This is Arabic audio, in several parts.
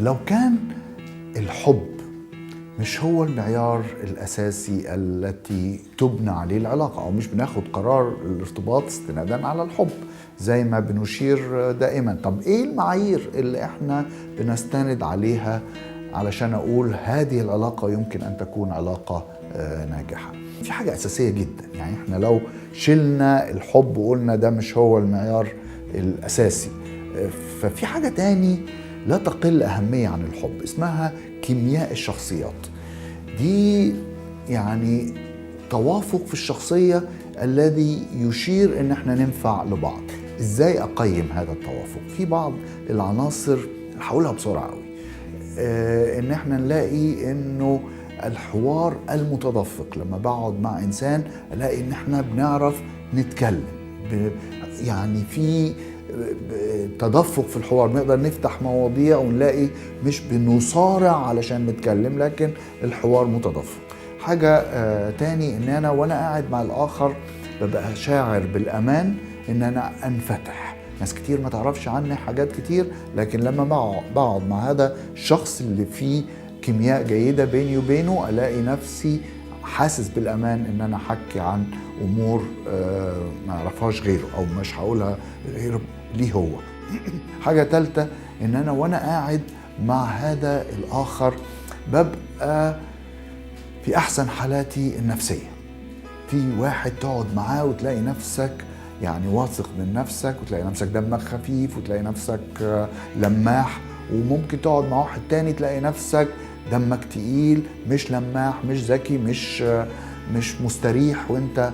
لو كان الحب مش هو المعيار الأساسي التي تبنى عليه العلاقة، أو مش بناخد قرار الارتباط استنادا على الحب زي ما بنشير دائما، طب إيه المعايير اللي إحنا بنستند عليها علشان أقول هذه العلاقة يمكن أن تكون علاقة ناجحة؟ في حاجة أساسية جدا، يعني إحنا لو شلنا الحب وقلنا ده مش هو المعيار الأساسي، ففي حاجة تاني لا تقل أهمية عن الحب اسمها كيمياء الشخصيات. دي يعني توافق في الشخصية الذي يشير ان احنا ننفع لبعض. ازاي اقيم هذا التوافق؟ في بعض العناصر هقولها بسرعة قوي، ان احنا نلاقي انه الحوار المتدفق، لما بقعد مع انسان الاقي ان احنا بنعرف نتكلم، يعني في تدفق في الحوار، بنقدر نفتح مواضيع ونلاقي مش بنصارع علشان نتكلم لكن الحوار متدفق. حاجة تاني ان انا وانا قاعد مع الاخر ببقى شاعر بالامان ان انا انفتح. ناس كتير ما تعرفش عني حاجات كتير، لكن لما بقعد مع هذا الشخص اللي فيه كيمياء جيدة بيني وبينه الاقي نفسي حاسس بالامان ان انا احكي عن امور ما اعرفهاش غيره او مش هقولها غير ليه هو. حاجة ثالثة ان انا وانا قاعد مع هذا الاخر ببقى في احسن حالاتي النفسية. في واحد تقعد معاه وتلاقي نفسك يعني واثق من نفسك، وتلاقي نفسك دمك خفيف، وتلاقي نفسك لماح. وممكن تقعد مع واحد تاني تلاقي نفسك دمك تقيل، مش لماح، مش ذكي، مش مستريح وانت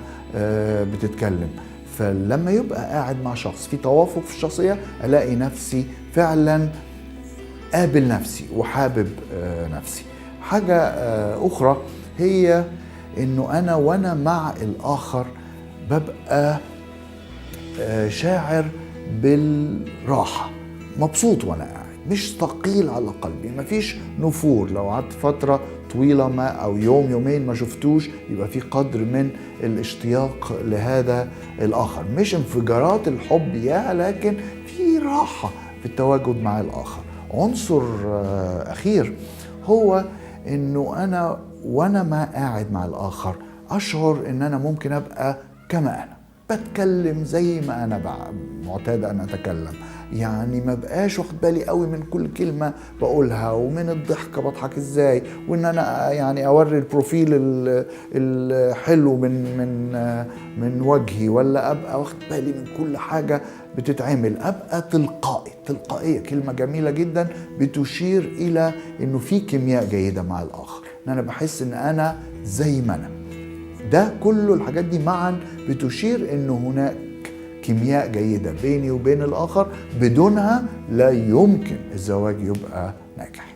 بتتكلم. فلما يبقى قاعد مع شخص في توافق في الشخصية الاقي نفسي فعلا قابل نفسي وحابب نفسي. حاجة اخرى هي انه انا وانا مع الاخر ببقى شاعر بالراحة، مبسوط وانا قاعد، مش ثقيل على قلبي، مفيش نفور. لو قعدت فترة طويلة ما او يوم يومين ما شفتوش يبقى في قدر من الاشتياق لهذا الاخر، مش انفجارات الحب يا، لكن في راحة في التواجد مع الاخر. عنصر اخير هو انه انا وانا ما قاعد مع الاخر اشعر ان انا ممكن ابقى كما انا بتكلم زي ما انا معتاد ان اتكلم، يعني ما بقاش واخد بالي قوي من كل كلمة بقولها ومن الضحكة بضحك ازاي، وان انا يعني اوري البروفيل الحلو من وجهي، ولا ابقى واخد بالي من كل حاجة بتتعمل. ابقى تلقائية كلمة جميلة جدا بتشير الى انه في كيمياء جيدة مع الاخر، ان انا بحس ان انا زي ما انا. ده كله الحاجات دي معا بتشير انه هناك كيمياء جيدة بيني وبين الآخر، بدونها لا يمكن الزواج يبقى ناجح.